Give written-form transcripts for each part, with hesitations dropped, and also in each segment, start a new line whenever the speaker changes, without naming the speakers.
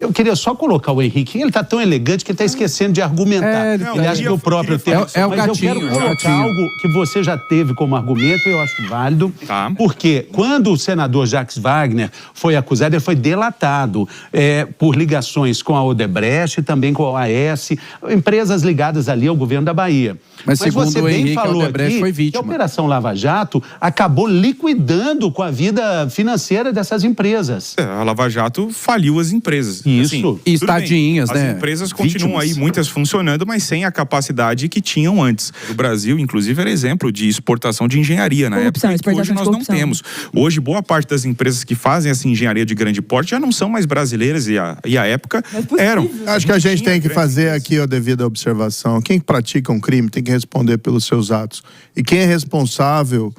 Eu queria só colocar o Henrique, ele está tão elegante que ele está esquecendo de argumentar. Ele acha que o próprio tema.
É o
Mas
gatinho,
eu quero colocar algo que você já teve como argumento, eu acho válido, porque quando o senador Jacques Wagner foi acusado, ele foi delatado por ligações com a Odebrecht e também com a AES, empresas ligadas ali ao governo da Bahia.
Mas segundo
você
o
bem
Henrique,
falou
a Odebrecht
aqui
foi vítima.
que a Operação Lava Jato acabou liquidando com a vida financeira dessas empresas.
A Lava Jato faliu as empresas.
Isso.
Assim,
E estadinhas,
as
né?
empresas continuam
Vítimas.
aí, muitas funcionando, mas sem a capacidade que tinham antes. O Brasil, inclusive, era exemplo de exportação de engenharia na época, que hoje nós não temos. Hoje, boa parte das empresas que fazem essa engenharia de grande porte já não são mais brasileiras e a época eram.
Acho que a gente tem que fazer aqui a devida observação. Quem pratica um crime tem que responder pelos seus atos. E quem é responsável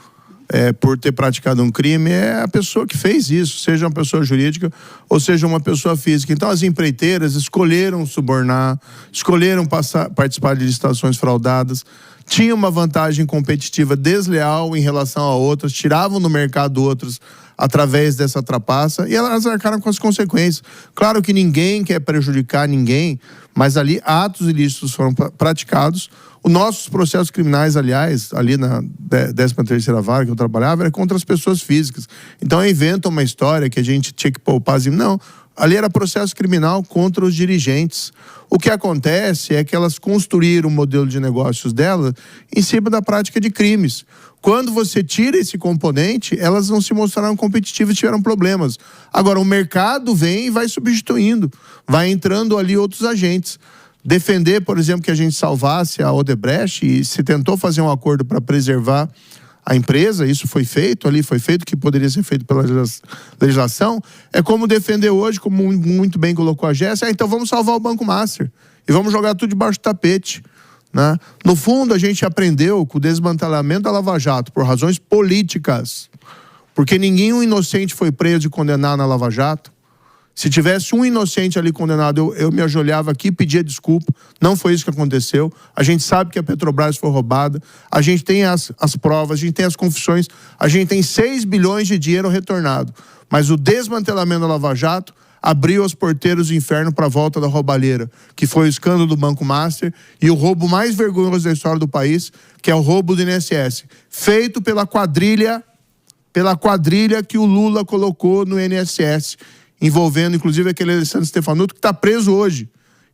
por ter praticado um crime é a pessoa que fez isso, seja uma pessoa jurídica ou seja uma pessoa física. Então as empreiteiras escolheram subornar, escolheram participar de licitações fraudadas, tinham uma vantagem competitiva desleal em relação a outras, tiravam do mercado outras através dessa trapaça e elas arcaram com as consequências. Claro que ninguém quer prejudicar ninguém, mas ali atos ilícitos foram praticados. Os nossos processos criminais, aliás, ali na 13ª vara que eu trabalhava, era contra as pessoas físicas. Então inventam uma história que a gente tinha que poupar. Não, ali era processo criminal contra os dirigentes. O que acontece é que elas construíram o modelo de negócios delas em cima da prática de crimes. Quando você tira esse componente, elas não se mostraram competitivas e tiveram problemas. Agora, o mercado vem e vai substituindo, vai entrando ali outros agentes. Defender, por exemplo, que a gente salvasse a Odebrecht e se tentou fazer um acordo para preservar a empresa, isso foi feito ali, foi feito o que poderia ser feito pela legislação, é como defender hoje, como muito bem colocou a Jéssica, então vamos salvar o Banco Master e vamos jogar tudo debaixo do tapete. Né? No fundo, a gente aprendeu com o desmantelamento da Lava Jato por razões políticas, porque nenhum inocente foi preso e condenado na Lava Jato. Se tivesse um inocente ali condenado, eu me ajoelhava aqui e pedia desculpa. Não foi isso que aconteceu. A gente sabe que a Petrobras foi roubada. A gente tem as provas, a gente tem as confissões. A gente tem 6 bilhões de dinheiro retornado. Mas o desmantelamento da Lava Jato abriu os porteiros do inferno para a volta da roubalheira, que foi o escândalo do Banco Master e o roubo mais vergonhoso da história do país, que é o roubo do INSS. Feito pela quadrilha que o Lula colocou no INSS. Envolvendo, inclusive, aquele Alessandro Stefanuto, que está preso hoje.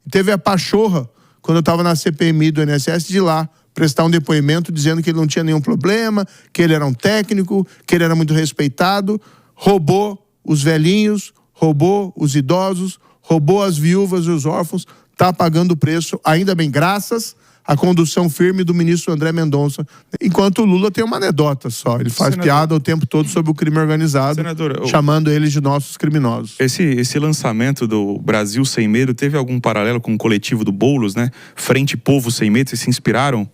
Teve a pachorra, quando eu estava na CPMI do INSS, de ir lá prestar um depoimento dizendo que ele não tinha nenhum problema, que ele era um técnico, que ele era muito respeitado, roubou os velhinhos, roubou os idosos, roubou as viúvas e os órfãos, está pagando o preço, ainda bem, graças à condução firme do ministro André Mendonça. Enquanto o Lula tem uma anedota só, ele faz piada o tempo todo sobre o crime organizado, chamando eles de nossos criminosos.
Esse lançamento do Brasil Sem Medo teve algum paralelo com o coletivo do Boulos, né? Frente Povo Sem Medo, vocês se inspiraram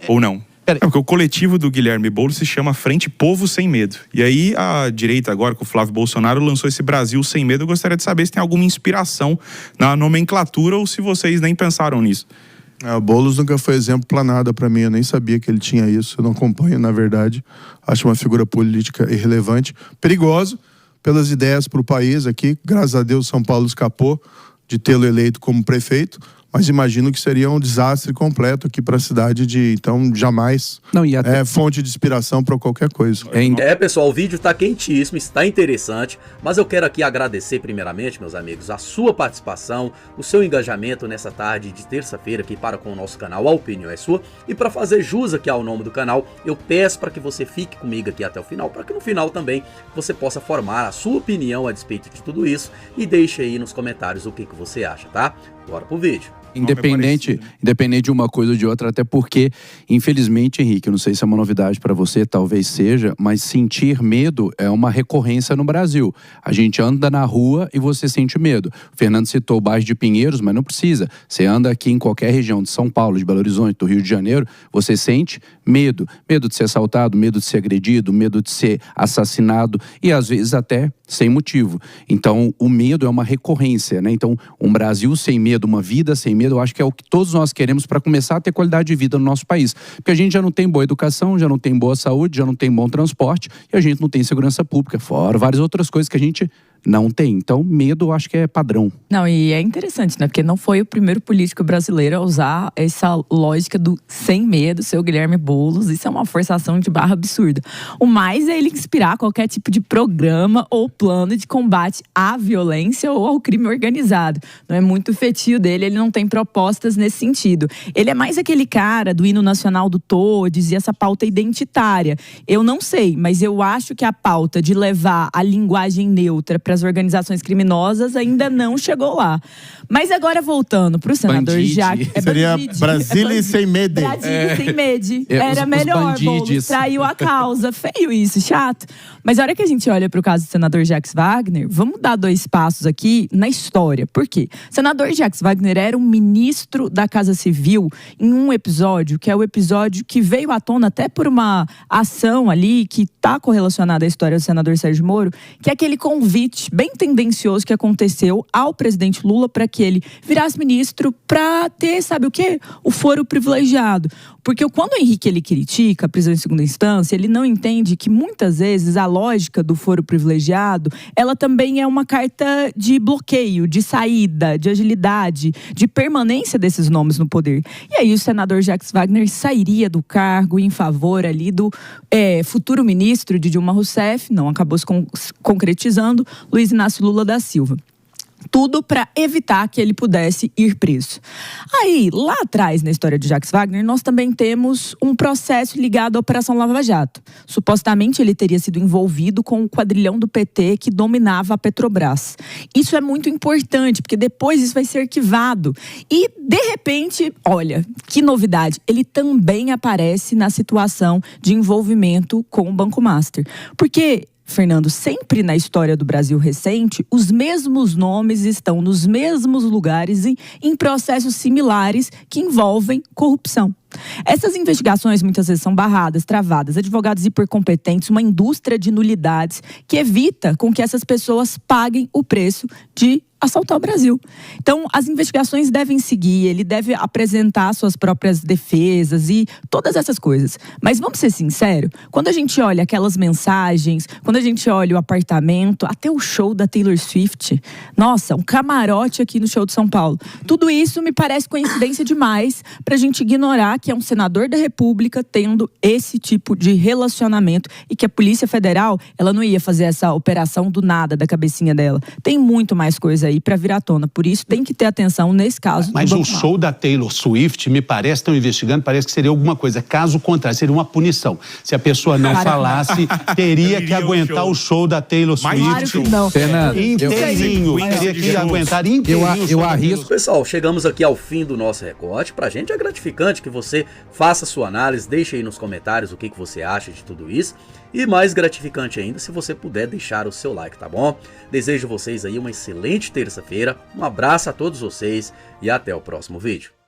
ou não? Porque o coletivo do Guilherme Boulos se chama Frente Povo Sem Medo. E aí a direita agora, com o Flávio Bolsonaro, lançou esse Brasil Sem Medo. Eu gostaria de saber se tem alguma inspiração na nomenclatura ou se vocês nem pensaram nisso.
O Boulos nunca foi exemplo pra nada pra mim, eu nem sabia que ele tinha isso, eu não acompanho, na verdade. Acho uma figura política irrelevante, perigoso pelas ideias pro país aqui. Graças a Deus São Paulo escapou de tê-lo eleito como prefeito, mas imagino que seria um desastre completo aqui para a cidade, então jamais é fonte de inspiração para qualquer coisa.
Pessoal, o vídeo está quentíssimo, está interessante, mas eu quero aqui agradecer primeiramente, meus amigos, a sua participação, o seu engajamento nessa tarde de terça-feira aqui para com o nosso canal A Opinião é Sua, e para fazer jus aqui ao nome do canal, eu peço para que você fique comigo aqui até o final, para que no final também você possa formar a sua opinião a despeito de tudo isso e deixe aí nos comentários o que você acha, tá? Bora pro vídeo.
Independente de uma coisa ou de outra, até porque, infelizmente, Henrique, eu não sei se é uma novidade para você, talvez seja, mas sentir medo é uma recorrência no Brasil. A gente anda na rua e você sente medo. O Fernando citou o bairro de Pinheiros, mas não precisa. Você anda aqui em qualquer região de São Paulo, de Belo Horizonte, do Rio de Janeiro, você sente medo. Medo de ser assaltado, medo de ser agredido, medo de ser assassinado e às vezes até sem motivo. Então, o medo é uma recorrência, né? Então, um Brasil sem medo, uma vida sem medo, eu acho que é o que todos nós queremos para começar a ter qualidade de vida no nosso país. Porque a gente já não tem boa educação, já não tem boa saúde, já não tem bom transporte e a gente não tem segurança pública, fora várias outras coisas que a gente Não tem. Então, medo eu acho que é padrão.
Não, e é interessante, né? Porque não foi o primeiro político brasileiro a usar essa lógica do sem medo, seu Guilherme Boulos. Isso é uma forçação de barra absurda. O mais é ele inspirar qualquer tipo de programa ou plano de combate à violência ou ao crime organizado. Não é muito fetio dele, ele não tem propostas nesse sentido. Ele é mais aquele cara do hino nacional do Todes e essa pauta identitária. Eu não sei, mas eu acho que a pauta de levar a linguagem neutra para as organizações criminosas ainda não chegou lá. Mas agora voltando para o senador Jacques...
Seria Brasília sem medo.
Brasília sem medo. Era melhor, Boulos traiu a causa. Feio isso, chato. Mas a hora que a gente olha para o caso do senador Jacques Wagner, vamos dar 2 passos aqui na história. Por quê? O senador Jacques Wagner era um ministro da Casa Civil em um episódio, que é o episódio que veio à tona até por uma ação ali que está correlacionada à história do senador Sérgio Moro, que é aquele convite bem tendencioso que aconteceu ao presidente Lula para que ele virasse ministro para ter, sabe o quê? O foro privilegiado. Porque quando o Henrique ele critica a prisão em segunda instância, ele não entende que muitas vezes a lógica do foro privilegiado, ela também é uma carta de bloqueio, de saída, de agilidade, de permanência desses nomes no poder. E aí o senador Jacques Wagner sairia do cargo em favor ali do futuro ministro de Dilma Rousseff, não acabou se concretizando, Luiz Inácio Lula da Silva. Tudo para evitar que ele pudesse ir preso. Aí, lá atrás, na história de Jacques Wagner, nós também temos um processo ligado à Operação Lava Jato. Supostamente, ele teria sido envolvido com o quadrilhão do PT que dominava a Petrobras. Isso é muito importante, porque depois isso vai ser arquivado. E, de repente, olha, que novidade, ele também aparece na situação de envolvimento com o Banco Master. Porque... Fernando, sempre na história do Brasil recente, os mesmos nomes estão nos mesmos lugares e em processos similares que envolvem corrupção. Essas investigações muitas vezes são barradas, travadas, advogados hipercompetentes, uma indústria de nulidades que evita com que essas pessoas paguem o preço de assaltar o Brasil. Então, as investigações devem seguir, ele deve apresentar suas próprias defesas e todas essas coisas. Mas vamos ser sinceros, quando a gente olha aquelas mensagens, quando a gente olha o apartamento, até o show da Taylor Swift, nossa, um camarote aqui no show de São Paulo. Tudo isso me parece coincidência demais pra gente ignorar que é um senador da República tendo esse tipo de relacionamento e que a Polícia Federal, ela não ia fazer essa operação do nada, da cabecinha dela. Tem muito mais coisa aí para vir à tona. Por isso, tem que ter atenção nesse caso.
Mas o show da Taylor Swift, me parece, estão investigando, parece que seria alguma coisa. Caso contrário, seria uma punição. Se a pessoa não falasse, teria que aguentar o show da Taylor Swift.
Claro que não.
Inteirinho. Teria que aguentar inteirinho.
Eu arrisco.
Pessoal, chegamos aqui ao fim do nosso recorte. Pra gente é gratificante que você faça a sua análise, deixe aí nos comentários o que você acha de tudo isso. E mais gratificante ainda se você puder deixar o seu like, tá bom? Desejo vocês aí uma excelente terça-feira, um abraço a todos vocês e até o próximo vídeo.